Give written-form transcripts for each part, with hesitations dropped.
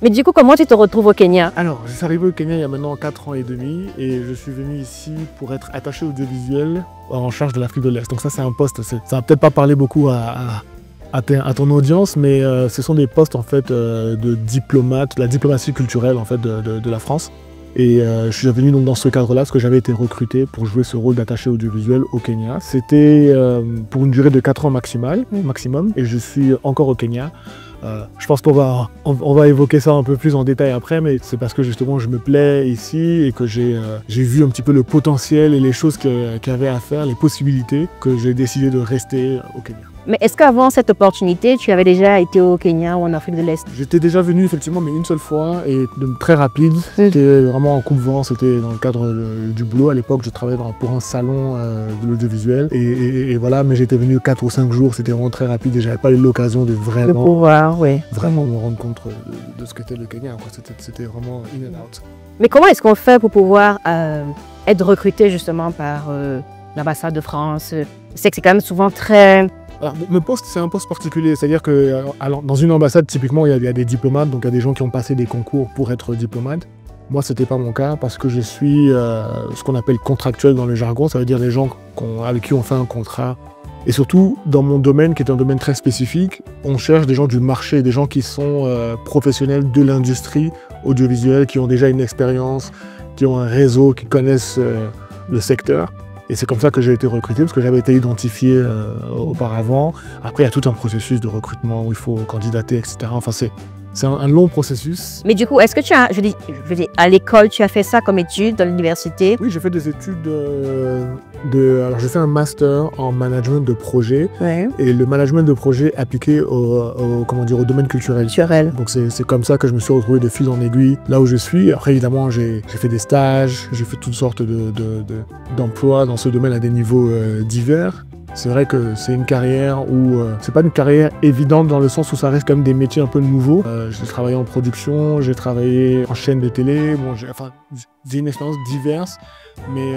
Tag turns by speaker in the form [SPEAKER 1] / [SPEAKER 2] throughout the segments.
[SPEAKER 1] Mais du coup, comment tu te retrouves au Kenya?
[SPEAKER 2] Alors, je suis arrivé au Kenya il y a maintenant 4 ans et demi et je suis venu ici pour être attaché audiovisuel en charge de l'Afrique de l'Est. Donc ça, c'est un poste, ça va peut-être pas parler beaucoup à ton audience, mais ce sont des postes en fait de diplomate, la diplomatie culturelle en fait de la France. Et je suis venu donc dans ce cadre-là parce que j'avais été recruté pour jouer ce rôle d'attaché audiovisuel au Kenya. C'était pour une durée de 4 ans maximum et je suis encore au Kenya. Je pense qu'on va évoquer ça un peu plus en détail après, mais c'est parce que justement je me plais ici et que j'ai vu un petit peu le potentiel et les choses qu'il y avait à faire, les possibilités, que j'ai décidé de rester au Kenya.
[SPEAKER 1] Mais est-ce qu'avant cette opportunité, tu avais déjà été au Kenya ou en Afrique de l'Est?
[SPEAKER 2] J'étais déjà venu effectivement, mais une seule fois et très rapide. C'était vraiment en coupe-vent, c'était dans le cadre du boulot. À l'époque, je travaillais pour un salon de l'audiovisuel et voilà, mais j'étais venu 4 ou 5 jours, c'était vraiment très rapide et j'avais pas eu l'occasion de vraiment me rendre compte de ce qu'était le Kenya. C'était vraiment in and out.
[SPEAKER 1] Mais comment est-ce qu'on fait pour pouvoir être recruté justement par l'ambassade de France? C'est que c'est quand même souvent très...
[SPEAKER 2] Alors, mon poste, c'est un poste particulier, c'est-à-dire que dans une ambassade, typiquement, il y a des diplomates, donc il y a des gens qui ont passé des concours pour être diplomate. Moi, ce n'était pas mon cas parce que je suis ce qu'on appelle contractuel dans le jargon, ça veut dire les gens avec qui on fait un contrat. Et surtout, dans mon domaine, qui est un domaine très spécifique, on cherche des gens du marché, des gens qui sont professionnels de l'industrie audiovisuelle, qui ont déjà une expérience, qui ont un réseau, qui connaissent le secteur. Et c'est comme ça que j'ai été recruté, parce que j'avais été identifié auparavant. Après, il y a tout un processus de recrutement où il faut candidater, etc. Enfin, c'est un long processus.
[SPEAKER 1] Mais du coup, est-ce que tu as, je dis, à l'école, tu as fait ça comme étude dans l'université?
[SPEAKER 2] Oui, j'ai fait des études alors j'ai fait un master en management de projet.
[SPEAKER 1] Ouais.
[SPEAKER 2] Et le management de projet appliqué au domaine culturel. Donc c'est comme ça que je me suis retrouvé de fil en aiguille là où je suis. Après, évidemment, j'ai fait des stages, j'ai fait toutes sortes d'emplois dans ce domaine à des niveaux divers. C'est vrai que c'est une carrière où c'est pas une carrière évidente dans le sens où ça reste quand même des métiers un peu nouveaux. J'ai travaillé en production, j'ai travaillé en chaîne de télé, j'ai une expérience diverse, mais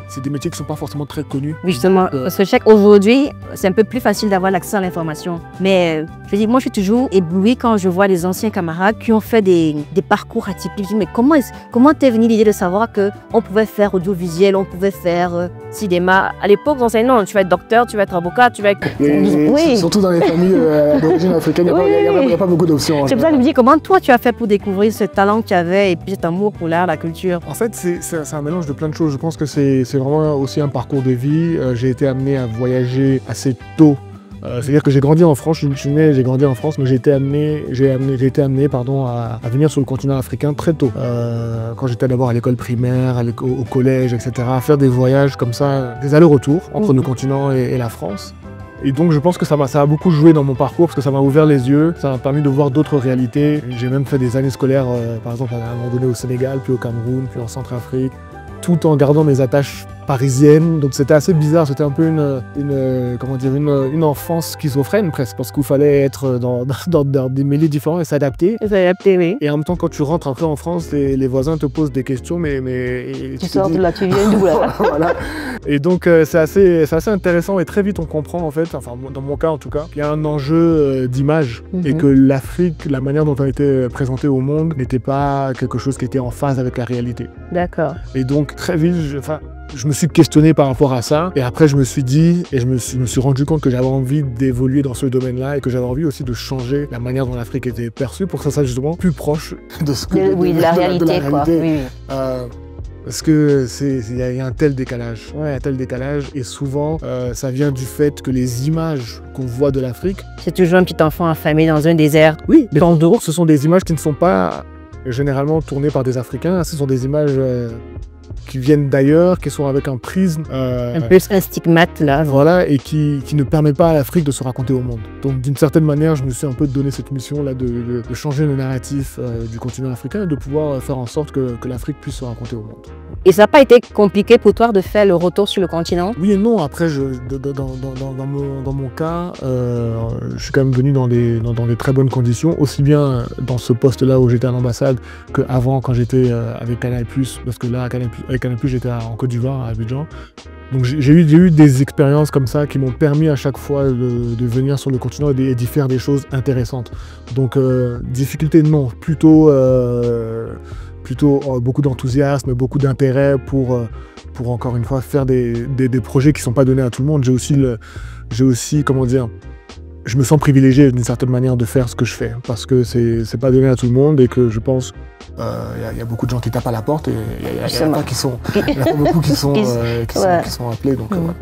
[SPEAKER 2] c'est des métiers qui sont pas forcément très connus.
[SPEAKER 1] Oui, justement, parce que je sais qu'aujourd'hui, c'est un peu plus facile d'avoir l'accès à l'information. Mais je veux dire, moi, je suis toujours éblouie quand je vois les anciens camarades qui ont fait des parcours atypiques. Je dis, mais comment t'es venue l'idée de savoir qu'on pouvait faire audiovisuel, on pouvait faire cinéma? À l'époque, on disait non, tu vas être docteur, tu vas être avocat, tu vas être...
[SPEAKER 2] Oui. Surtout dans les familles d'origine africaine, il n'y a pas beaucoup d'options.
[SPEAKER 1] C'est pour ça que je me dis, comment toi, tu as fait pour découvrir ce talent que tu avais et puis cet amour pour l'art, la culture?
[SPEAKER 2] En fait, c'est un mélange de plein de choses. Je pense que c'est vraiment aussi un parcours de vie. J'ai été amené à voyager assez tôt. C'est-à-dire que j'ai grandi en France, je suis né, j'ai grandi en France, mais j'ai été amené à venir sur le continent africain très tôt. Quand j'étais d'abord à l'école primaire, au collège, etc., à faire des voyages comme ça, des allers-retours entre le continent et la France. Et donc je pense que ça a beaucoup joué dans mon parcours parce que ça m'a ouvert les yeux, ça m'a permis de voir d'autres réalités. J'ai même fait des années scolaires, par exemple à un moment donné au Sénégal, puis au Cameroun, puis en Centrafrique, tout en gardant mes attaches parisienne, donc c'était assez bizarre, c'était un peu une enfance schizophrène presque, parce qu'il fallait être dans des milieux différents et s'adapter.
[SPEAKER 1] Oui.
[SPEAKER 2] Et en même temps, quand tu rentres après en France, les voisins te posent des questions, mais
[SPEAKER 1] tu sors de là, tu viens d'où là?
[SPEAKER 2] Voilà. Et donc c'est assez intéressant et très vite on comprend en fait, enfin dans mon cas en tout cas, qu'il y a un enjeu d'image et que l'Afrique, la manière dont elle a été présentée au monde, n'était pas quelque chose qui était en phase avec la réalité.
[SPEAKER 1] D'accord.
[SPEAKER 2] Et donc très vite, je me suis questionné par rapport à ça et après je me suis dit et je me suis rendu compte que j'avais envie d'évoluer dans ce domaine-là et que j'avais envie aussi de changer la manière dont l'Afrique était perçue pour que ça soit justement plus proche de ce que
[SPEAKER 1] de la réalité. Oui.
[SPEAKER 2] Parce que il y a un tel décalage, et souvent ça vient du fait que les images qu'on voit de l'Afrique,
[SPEAKER 1] c'est toujours un petit enfant affamé dans un désert.
[SPEAKER 2] Oui, les temps d'eau, ce sont des images qui ne sont pas généralement tournées par des Africains, ce sont des images qui viennent d'ailleurs, qui sont avec un prisme...
[SPEAKER 1] un peu un stigmate là.
[SPEAKER 2] Voilà, et qui ne permet pas à l'Afrique de se raconter au monde. Donc d'une certaine manière, je me suis un peu donné cette mission là de changer le narratif du continent africain et de pouvoir faire en sorte que l'Afrique puisse se raconter au monde.
[SPEAKER 1] Et ça n'a pas été compliqué pour toi de faire le retour sur le continent?
[SPEAKER 2] Oui et non, après dans mon cas, je suis quand même venu dans des très bonnes conditions, aussi bien dans ce poste-là où j'étais à l'ambassade qu'avant quand j'étais avec Canal+, parce que là avec Canal+, j'étais en Côte d'Ivoire, à Abidjan. Donc j'ai eu des expériences comme ça qui m'ont permis à chaque fois de venir sur le continent et d'y faire des choses intéressantes. Donc difficulté non, plutôt beaucoup d'enthousiasme, beaucoup d'intérêt pour encore une fois faire des projets qui ne sont pas donnés à tout le monde. J'ai aussi, comment dire, je me sens privilégié d'une certaine manière de faire ce que je fais parce que c'est pas donné à tout le monde et que je pense y a beaucoup de gens qui tapent à la porte et il y a pas beaucoup qui sont appelés. Donc, voilà.